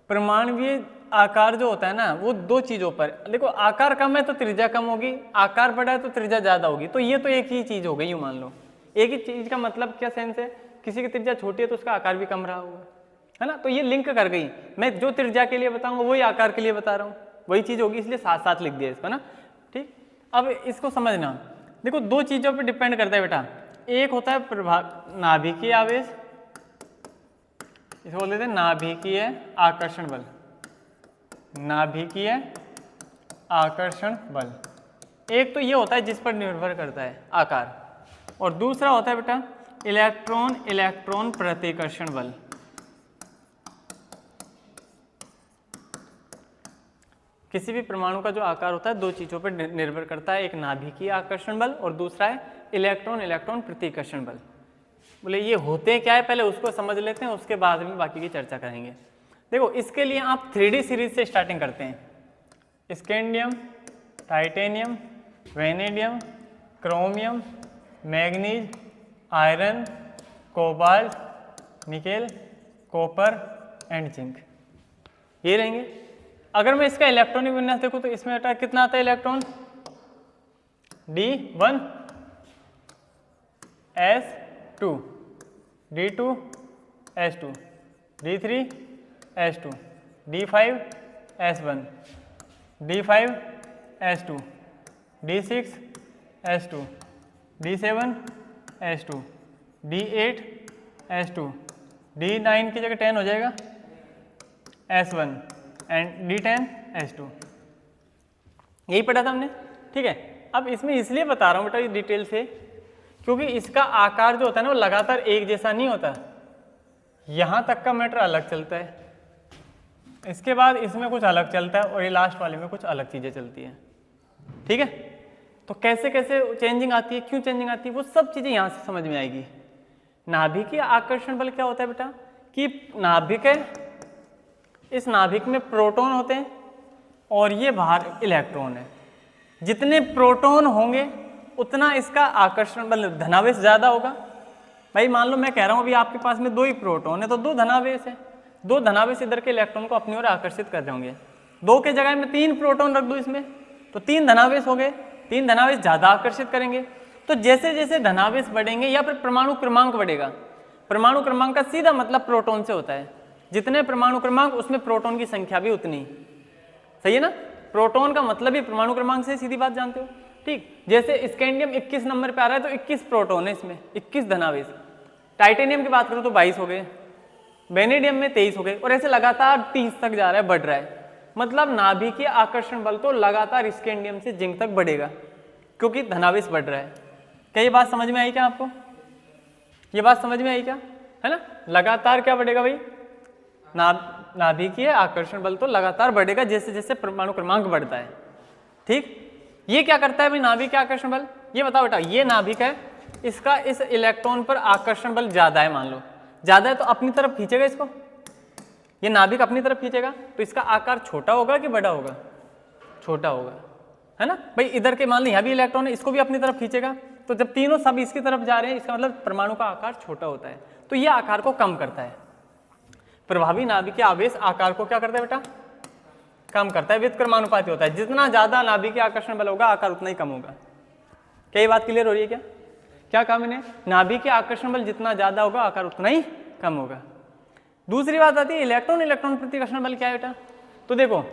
परमाणुीय आकार जो होता है ना वो दो चीज़ों पर, देखो आकार कम है तो त्रिज्या कम होगी, आकार बड़ा है तो त्रिज्या ज़्यादा होगी, तो ये तो एक ही चीज़ हो गई, यूँ मान लो। एक ही चीज़ का मतलब क्या सेंस है, किसी की त्रिज्या छोटी है तो उसका आकार भी कम रहा होगा, है ना। तो ये लिंक कर गई, मैं जो त्रिज्या के लिए बताऊंगा वही आकार के लिए बता रहा हूँ, वही चीज़ होगी, इसलिए साथ साथ लिख दिया इसको ना। ठीक, अब इसको समझना, देखो दो चीज़ों पे डिपेंड करता है बेटा। एक होता है नाभिकीय आवेश, इसको बोल देते हैं नाभिकीय आकर्षण बल, नाभिकीय आकर्षण बल। एक तो ये होता है जिस पर निर्भर करता है आकार, और दूसरा होता है बेटा इलेक्ट्रॉन इलेक्ट्रॉन प्रतिकर्षण बल। किसी भी परमाणु का जो आकार होता है दो चीज़ों पर निर्भर करता है, एक नाभिकीय आकर्षण बल और दूसरा है इलेक्ट्रॉन इलेक्ट्रॉन प्रतिकर्षण बल। बोले ये होते क्या है, पहले उसको समझ लेते हैं, उसके बाद में बाकी की चर्चा करेंगे। देखो इसके लिए आप 3D सीरीज से स्टार्टिंग करते हैं। Scandium, titanium, vanadium, chromium, manganese, iron, cobalt, nickel, copper and zinc, ये रहेंगे। अगर मैं इसका इलेक्ट्रॉनिक विन्यास देखूं तो इसमें बेटा कितना आता है electron, D1 S2, D2 S2, D3 S2, D5 S1, D5 S2, D6 S2, D7 S2, D8 S2, D9 की जगह 10 हो जाएगा S1 एंड D10 S2, यही पढ़ा था हमने। ठीक है, अब इसमें इसलिए बता रहा हूँ बेटा ये डिटेल से, क्योंकि इसका आकार जो होता है ना वो लगातार एक जैसा नहीं होता, यहाँ तक का मैटर अलग चलता है, इसके बाद इसमें कुछ अलग चलता है और ये लास्ट वाले में कुछ अलग चीज़ें चलती हैं। ठीक है, तो कैसे कैसे चेंजिंग आती है, क्यों चेंजिंग आती है, वो सब चीज़ें यहाँ से समझ में आएगी। नाभिकीय आकर्षण बल क्या होता है बेटा, कि नाभिक है, इस नाभिक में प्रोटॉन होते हैं और ये बाहर इलेक्ट्रॉन है। जितने प्रोटॉन होंगे उतना इसका आकर्षण बल धनावेश ज़्यादा होगा। भाई मान लो मैं कह रहा हूँ अभी आपके पास में 2 ही प्रोटॉन है तो 2 धनावेश है, 2 धनावेश इधर के इलेक्ट्रॉन को अपनी ओर आकर्षित कर रहे होंगे। 2 के जगह में 3 प्रोटॉन रख दूँ इसमें तो 3 धनावेश हो गए, 3 धनावेश ज़्यादा आकर्षित करेंगे। तो जैसे जैसे धनावेश बढ़ेंगे या फिर परमाणु क्रमांक बढ़ेगा, परमाणु क्रमांक का सीधा मतलब प्रोटॉन से होता है, जितने परमाणु क्रमांक उसमें प्रोटॉन की संख्या भी उतनी। सही है ना, प्रोटॉन का मतलब ही परमाणु क्रमांक से, सीधी बात जानते हो। ठीक, जैसे स्कैंडियम 21 नंबर पे आ रहा है तो 21 प्रोटॉन है इसमें, 21 धनावेश। टाइटेनियम की बात करूं तो 22 हो गए, वेनेडियम में 23 हो गए, और ऐसे लगातार 30 तक जा रहा है, बढ़ रहा है। मतलब नाभिकीय आकर्षण बल तो लगातार स्कैंडियम से जिंक तक बढ़ेगा क्योंकि धनावेश बढ़ रहा है। क्या ये बात समझ में आई क्या आपको, ये बात समझ में आई क्या, है ना। लगातार क्या बढ़ेगा भाई, नाभिकीय आकर्षण बल तो लगातार बढ़ेगा जैसे जैसे परमाणु क्रमांक बढ़ता है। ठीक, ये क्या करता है भाई नाभिकीय आकर्षण बल, ये बताओ बेटा। ये नाभिक है, इसका इस इलेक्ट्रॉन पर आकर्षण बल ज्यादा है, मान लो ज्यादा है तो अपनी तरफ खींचेगा इसको, ये नाभिक अपनी तरफ खींचेगा तो इसका आकार छोटा होगा कि बड़ा होगा, छोटा होगा, है ना भाई। इधर के मान लो यहाँ भी इलेक्ट्रॉन है, इसको भी अपनी तरफ खींचेगा, तो जब तीनों सब इसकी तरफ जा रहे हैं इसका मतलब परमाणु का आकार छोटा होता है, तो ये आकार को कम करता है। प्रभावी नाभिकीय आवेश आकार को क्या करता है बेटा, कम करता है, व्युत्क्रमानुपाती होता है। जितना ज्यादा नाभिकीय आकर्षण बल होगा आकार उतना ही कम होगा। क्या ये बात क्लियर हो रही है क्या, क्या कहा मैंने, नाभिकीय आकर्षण बल जितना ज्यादा होगा आकार उतना ही कम होगा। दूसरी बात आती है इलेक्ट्रॉन इलेक्ट्रॉन प्रतिकर्षण बल क्या है बेटा। तो देखो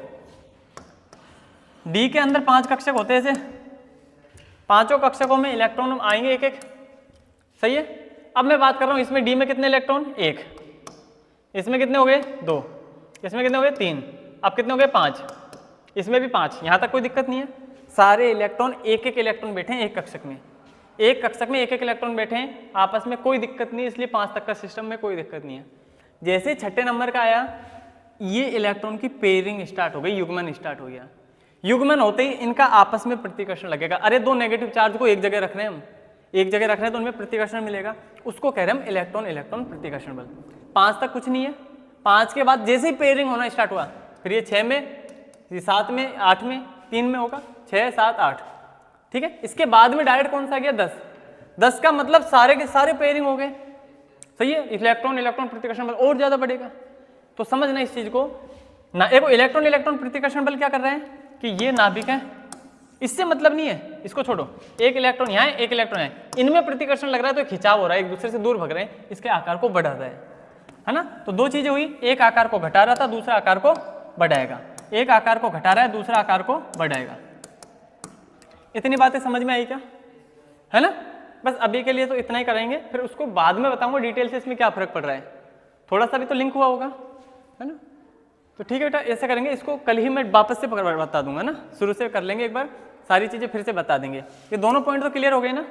डी के अंदर 5 कक्षक होते हैं, ऐसे 5 कक्षकों में इलेक्ट्रॉन आएंगे एक एक, सही है। अब मैं बात कर रहा हूं इसमें डी में कितने इलेक्ट्रॉन, 1, इसमें कितने हो गए 2, इसमें कितने हो गए 3, अब कितने हो गए 5, इसमें भी 5, यहाँ तक कोई दिक्कत नहीं है। सारे इलेक्ट्रॉन एक एक इलेक्ट्रॉन बैठे हैं एक कक्षक में, एक कक्षक में एक एक इलेक्ट्रॉन बैठे हैं, आपस में कोई दिक्कत नहीं, इसलिए 5 तक का सिस्टम में कोई दिक्कत नहीं है। जैसे छठे नंबर का आया, ये इलेक्ट्रॉन की पेयरिंग स्टार्ट हो गई, युग्मन स्टार्ट हो गया। युग्मन होते ही इनका आपस में प्रतिकर्षण लगेगा। अरे दो नेगेटिव चार्ज को एक जगह रख रहे हैं हम, एक जगह रख रहे हैं तो उनमें प्रतिकर्षण मिलेगा, उसको कह रहे हैं हम इलेक्ट्रॉन इलेक्ट्रॉन प्रतिकर्षण बल। 5 तक कुछ नहीं है। 5 के बाद जैसे ही पेयरिंग होना स्टार्ट हुआ, फिर ये 6 में, ये 7 में, 8 में, 3 में होगा, 6, 7, 8, ठीक है। इसके बाद में डायरेक्ट कौन सा आ गया, 10। 10 का मतलब सारे के सारे पेयरिंग हो गए, सही है। इलेक्ट्रॉन इलेक्ट्रॉन प्रतिकर्षण बल और ज्यादा बढ़ेगा। तो समझना इस चीज को ना, एक इलेक्ट्रॉन इलेक्ट्रॉन प्रतिकर्षण बल क्या कर रहे हैं कि ये नाभिक है, इससे मतलब नहीं है, इसको छोड़ो। एक इलेक्ट्रॉन यहाँ है, एक इलेक्ट्रॉन है, इनमें प्रतिकर्षण लग रहा है तो खिंचाव हो रहा है, एक दूसरे से दूर भग रहे हैं, इसके आकार को बढ़ा रहा है ना। तो दो चीजें हुई, एक आकार को घटा रहा था, दूसरा आकार को बढ़ाएगा। एक आकार को घटा रहा है, दूसरा आकार को बढ़ाएगा। इतनी बातें समझ में आई क्या, है ना। बस अभी के लिए तो इतना ही करेंगे, फिर उसको बाद में बताऊंगा डिटेल से इसमें क्या फर्क पड़ रहा है, थोड़ा सा भी तो लिंक हुआ होगा, है ना। तो ठीक है बेटा, ऐसा करेंगे, इसको कल ही मैं वापस से बता दूंगा ना, शुरू से कर लेंगे एक बार, सारी चीजें फिर से बता देंगे। ये दोनों पॉइंट तो क्लियर हो गए ना,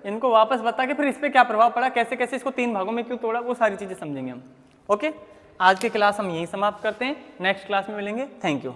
इनको वापस बता के फिर इस पर क्या प्रभाव पड़ा, कैसे कैसे इसको 3 भागों में क्यों तोड़ा, वो सारी चीजें समझेंगे हम। ओके, आज की क्लास हम यहीं समाप्त करते हैं, नेक्स्ट क्लास में मिलेंगे। Thank you.